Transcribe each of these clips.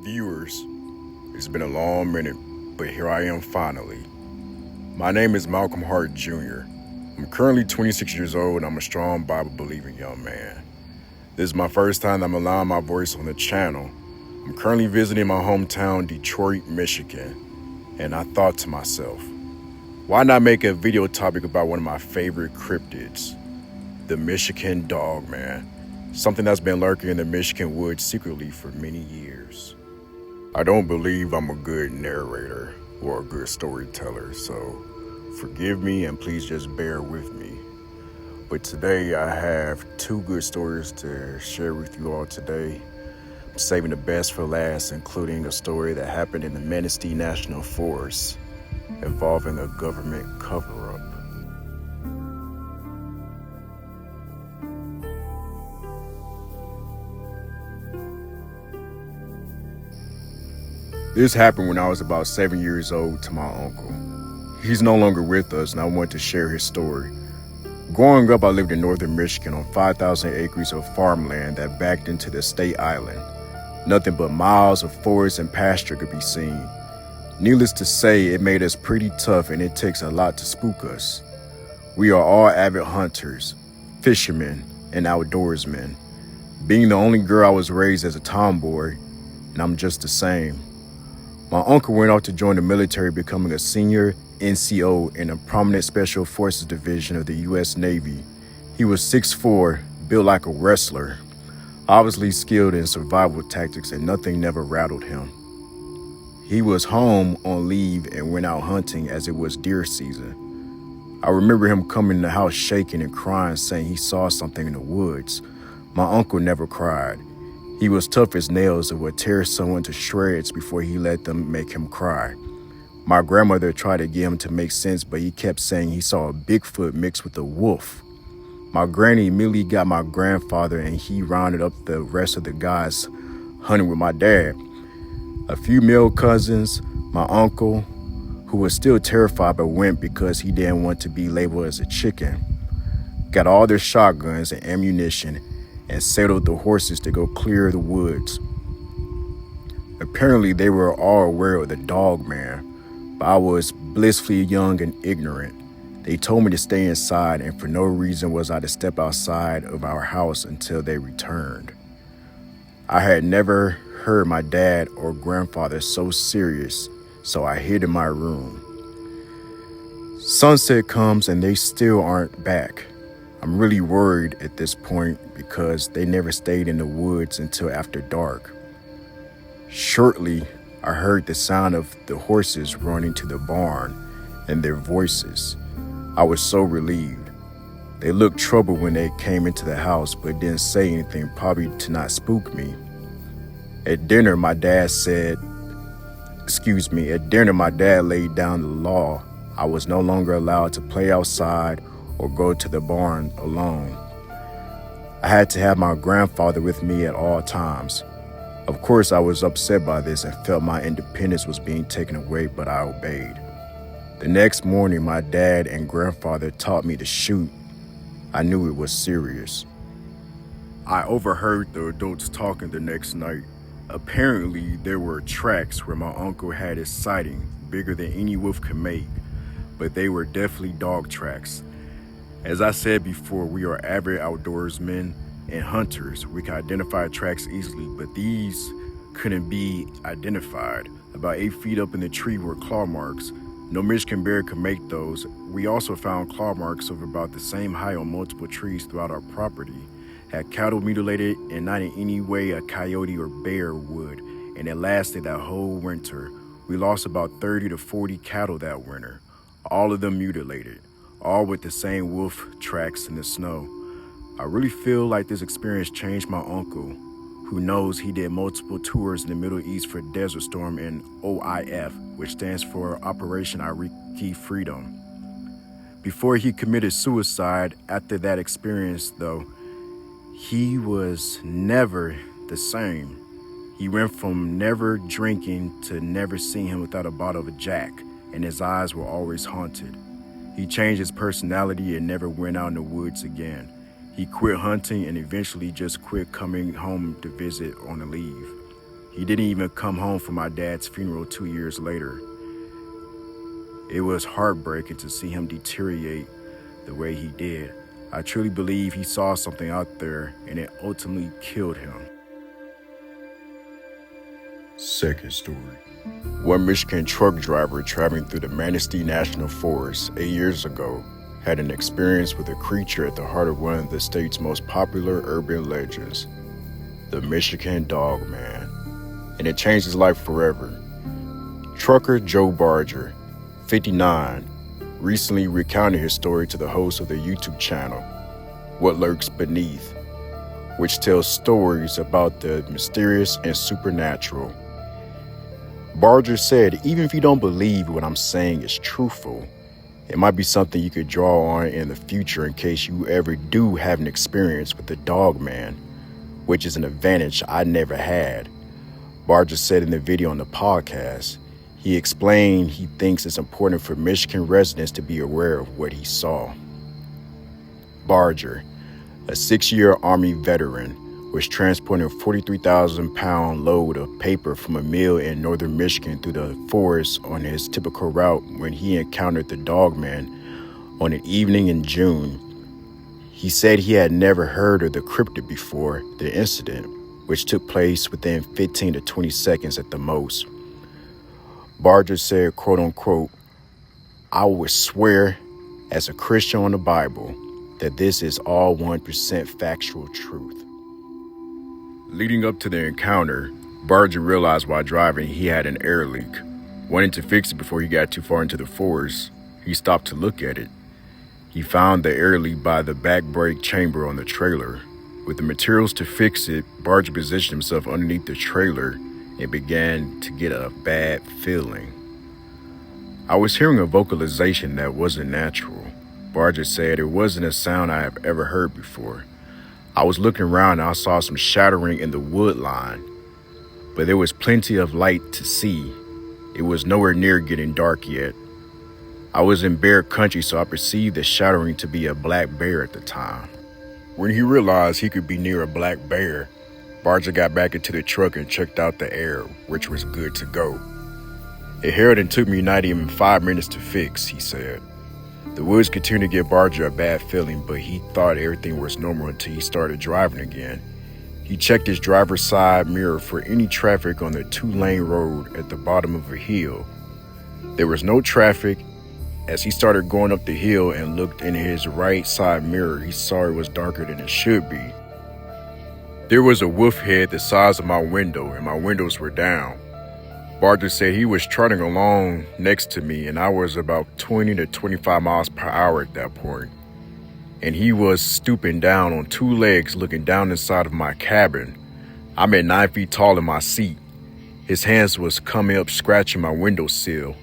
Viewers, it's been a long minute, but here I am finally. My name is X Hart Jr. I'm currently 26 years old and I'm a strong Bible-believing young man. This is my first time that I'm allowing my voice on the channel. I'm currently visiting my hometown, Detroit, Michigan, and I thought to myself, why not make a video topic about one of my favorite cryptids, the Michigan Dogman, something that's been lurking in the Michigan woods secretly for many years. I don't believe I'm a good narrator or a good storyteller, so forgive me and please just bear with me. But today I have two good stories to share with you all today. I'm saving the best for last, including a story that happened in the Manistee National Forest involving a government cover-up. This happened when I was about 7 years old to my uncle. He's no longer with us and I want to share his story. Growing up, I lived in northern Michigan on 5,000 acres of farmland that backed into the state island. Nothing but miles of forest and pasture could be seen. Needless to say, it made us pretty tough and it takes a lot to spook us. We are all avid hunters, fishermen, and outdoorsmen. Being the only girl, I was raised as a tomboy, and I'm just the same. My uncle went off to join the military, becoming a senior NCO in a prominent Special Forces division of the U.S. Navy. He was 6'4", built like a wrestler, obviously skilled in survival tactics, and nothing never rattled him. He was home on leave and went out hunting as it was deer season. I remember him coming in the house shaking and crying, saying he saw something in the woods. My uncle never cried. He was tough as nails and would tear someone to shreds before he let them make him cry. My grandmother tried to get him to make sense, but he kept saying he saw a Bigfoot mixed with a wolf. My granny immediately got my grandfather and he rounded up the rest of the guys hunting with my dad. A few male cousins, my uncle, who was still terrified but went because he didn't want to be labeled as a chicken, got all their shotguns and ammunition and saddled the horses to go clear the woods. Apparently they were all aware of the Dogman, but I was blissfully young and ignorant. They told me to stay inside, and for no reason was I to step outside of our house until they returned. I had never heard my dad or grandfather so serious, so I hid in my room. Sunset comes and they still aren't back. I'm really worried at this point because they never stayed in the woods until after dark. Shortly, I heard the sound of the horses running to the barn and their voices. I was so relieved. They looked troubled when they came into the house but didn't say anything, probably to not spook me. At dinner, my dad laid down the law. I was no longer allowed to play outside or go to the barn alone. I had to have my grandfather with me at all times. Of course, I was upset by this and felt my independence was being taken away, but I obeyed. The next morning, my dad and grandfather taught me to shoot. I knew it was serious. I overheard the adults talking the next night. Apparently, there were tracks where my uncle had his sighting, bigger than any wolf could make, but they were definitely dog tracks. As I said before, we are avid outdoorsmen and hunters. We can identify tracks easily, but these couldn't be identified. About 8 feet up in the tree were claw marks. No Michigan bear could make those. We also found claw marks of about the same height on multiple trees throughout our property. Had cattle mutilated and not in any way a coyote or bear would, and it lasted that whole winter. We lost about 30 to 40 cattle that winter, all of them mutilated, all with the same wolf tracks in the snow. I really feel like this experience changed my uncle, who knows he did multiple tours in the Middle East for Desert Storm and OIF, which stands for Operation Iraqi Freedom. Before he committed suicide after that experience, though, he was never the same. He went from never drinking to never seeing him without a bottle of Jack, and his eyes were always haunted. He changed his personality and never went out in the woods again. He quit hunting and eventually just quit coming home to visit on a leave. He didn't even come home for my dad's funeral 2 years later. It was heartbreaking to see him deteriorate the way he did. I truly believe he saw something out there and it ultimately killed him. Second story. One Michigan truck driver traveling through the Manistee National Forest 8 years ago had an experience with a creature at the heart of one of the state's most popular urban legends, the Michigan Dogman, and it changed his life forever. Trucker Joe Barger, 59, recently recounted his story to the host of the YouTube channel, What Lurks Beneath, which tells stories about the mysterious and supernatural. Barger said, even if you don't believe what I'm saying is truthful, it might be something you could draw on in the future in case you ever do have an experience with the Dogman, which is an advantage I never had. Barger said in the video on the podcast, he explained he thinks it's important for Michigan residents to be aware of what he saw. Barger, a 6-year Army veteran, was transporting a 43,000-pound load of paper from a mill in northern Michigan through the forest on his typical route when he encountered the Dogman on an evening in June. He said he had never heard of the cryptid before the incident, which took place within 15 to 20 seconds at the most. Barger said, quote unquote, "I would swear as a Christian on the Bible that this is all 1% factual truth." Leading up to the encounter, Barger realized while driving he had an air leak. Wanting to fix it before he got too far into the forest, he stopped to look at it. He found the air leak by the back brake chamber on the trailer. With the materials to fix it, Barger positioned himself underneath the trailer and began to get a bad feeling. "I was hearing a vocalization that wasn't natural," Barger said. "It wasn't a sound I have ever heard before. I was looking around and I saw some shattering in the wood line, but there was plenty of light to see. It was nowhere near getting dark yet. I was in bear country, so I perceived the shattering to be a black bear at the time." When he realized he could be near a black bear, Barger got back into the truck and checked out the air, which was good to go. "It held and took me not even 5 minutes to fix," he said. The woods continued to give Barger a bad feeling, but he thought everything was normal until he started driving again. He checked his driver's side mirror for any traffic on the 2-lane road at the bottom of a hill. There was no traffic. As he started going up the hill and looked in his right side mirror, he saw it was darker than it should be. There was a wolf head the size of my window, and my windows were down. Barger said he was trotting along next to me, and I was about 20 to 25 miles per hour at that point. And he was stooping down on 2 legs looking down inside of my cabin. I'm at 9 feet tall in my seat. His hands was coming up scratching my windowsill.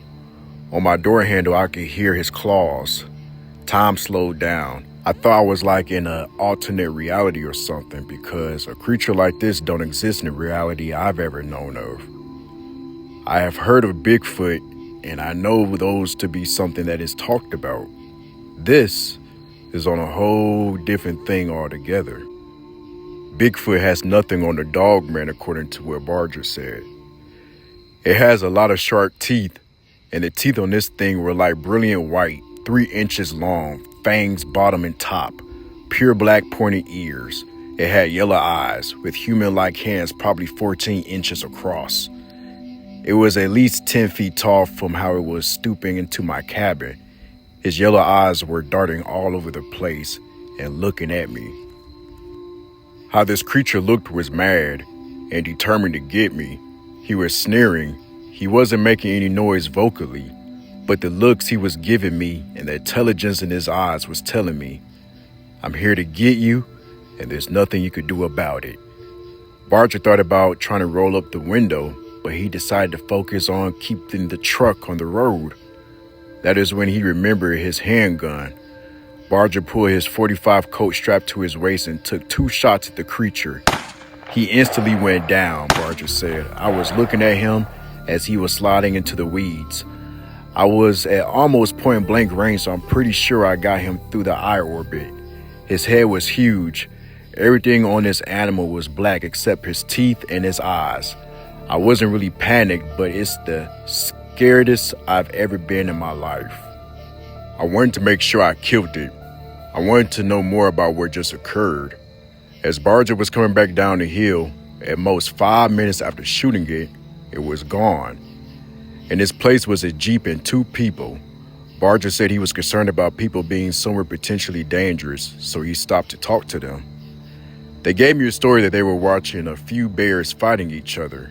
On my door handle, I could hear his claws. Time slowed down. I thought I was like in an alternate reality or something, because a creature like this don't exist in the reality I've ever known of. I have heard of Bigfoot, and I know those to be something that is talked about. This is on a whole different thing altogether. Bigfoot has nothing on the Dogman, according to what Barger said. It has a lot of sharp teeth, and the teeth on this thing were like brilliant white, 3 inches long, fangs bottom and top, pure black pointed ears. It had yellow eyes with human-like hands probably 14 inches across. It was at least 10 feet tall from how it was stooping into my cabin. His yellow eyes were darting all over the place and looking at me. How this creature looked was mad and determined to get me. He was sneering. He wasn't making any noise vocally, but the looks he was giving me and the intelligence in his eyes was telling me, "I'm here to get you, and there's nothing you could do about it." Barger thought about trying to roll up the window, but he decided to focus on keeping the truck on the road. That is when he remembered his handgun. Barger pulled his .45 Colt strapped to his waist and took 2 shots at the creature. He instantly went down, Barger said. "I was looking at him as he was sliding into the weeds. I was at almost point blank range, so I'm pretty sure I got him through the eye orbit. His head was huge. Everything on this animal was black except his teeth and his eyes. I wasn't really panicked, but it's the scaredest I've ever been in my life. I wanted to make sure I killed it. I wanted to know more about what just occurred. As Barger was coming back down the hill, at most 5 minutes after shooting it, it was gone. In its place was a Jeep and 2 people. Barger said he was concerned about people being somewhere potentially dangerous, so he stopped to talk to them. They gave me a story that they were watching a few bears fighting each other.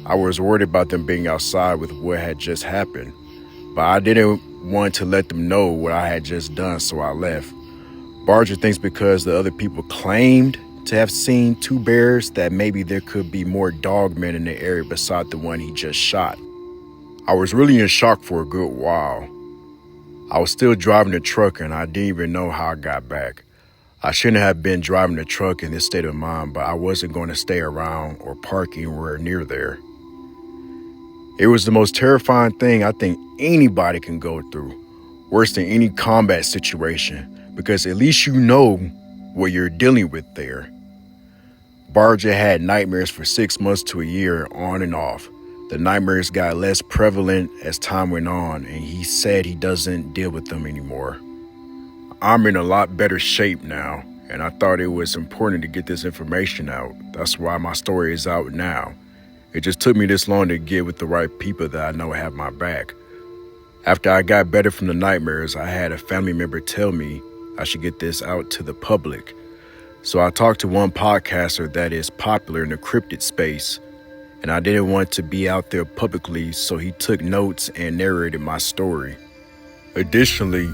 I was worried about them being outside with what had just happened, but I didn't want to let them know what I had just done, so I left. Barger thinks because the other people claimed to have seen 2 bears that maybe there could be more dogmen in the area beside the one he just shot. I was really in shock for a good while. I was still driving the truck and I didn't even know how I got back. I shouldn't have been driving the truck in this state of mind, but I wasn't going to stay around or park anywhere near there. It was the most terrifying thing I think anybody can go through, worse than any combat situation, because at least you know what you're dealing with there. Barger had nightmares for 6 months to a year on and off. The nightmares got less prevalent as time went on, and he said he doesn't deal with them anymore. I'm in a lot better shape now, and I thought it was important to get this information out. That's why my story is out now. It just took me this long to get with the right people that I know have my back. After I got better from the nightmares, I had a family member tell me I should get this out to the public. So I talked to one podcaster that is popular in the cryptid space, and I didn't want to be out there publicly, so he took notes and narrated my story. Additionally,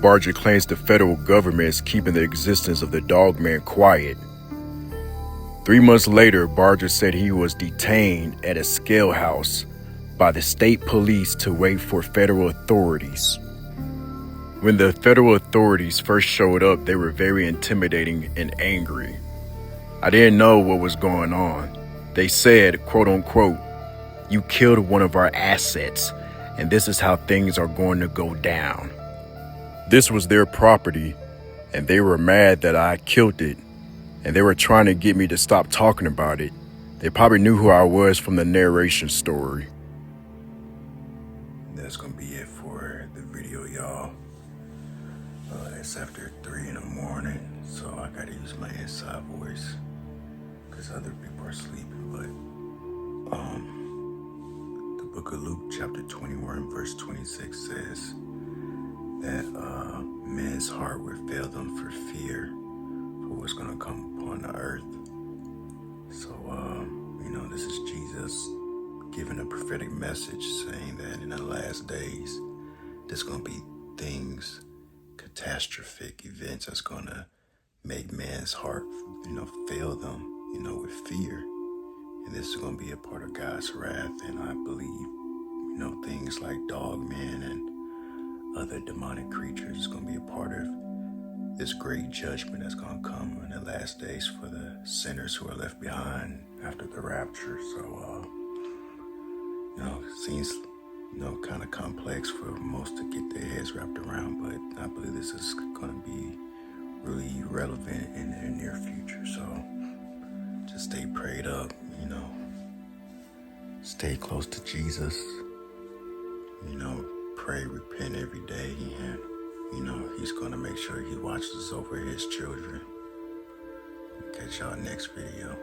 Barger claims the federal government is keeping the existence of the Dogman quiet. 3 months later, Barger said he was detained at a scale house by the state police to wait for federal authorities. When the federal authorities first showed up, they were very intimidating and angry. I didn't know what was going on. They said, quote unquote, "You killed one of our assets, and this is how things are going to go down." This was their property, and they were mad that I killed it, and they were trying to get me to stop talking about it. They probably knew who I was from the narration story. That's gonna be it for the video, y'all. It's after 3 in the morning, so I gotta use my inside voice because other people are sleeping. But the book of Luke chapter 21 verse 26 says that men's heart will fail them for fear for what's gonna come upon the earth. So this is Jesus giving a prophetic message saying that in the last days there's gonna be things, catastrophic events that's gonna make man's heart, fail them, with fear. And this is gonna be a part of God's wrath. And I believe, things like dogmen and other demonic creatures is gonna be a part of this great judgment that's gonna come in the last days for the sinners who are left behind after the rapture. So, it seems kind of complex for most to get their heads wrapped around, but I believe this is going to be really relevant in the near future. So just stay prayed up, stay close to Jesus, pray, repent every day, and, he's going to make sure he watches over his children. Catch y'all next video.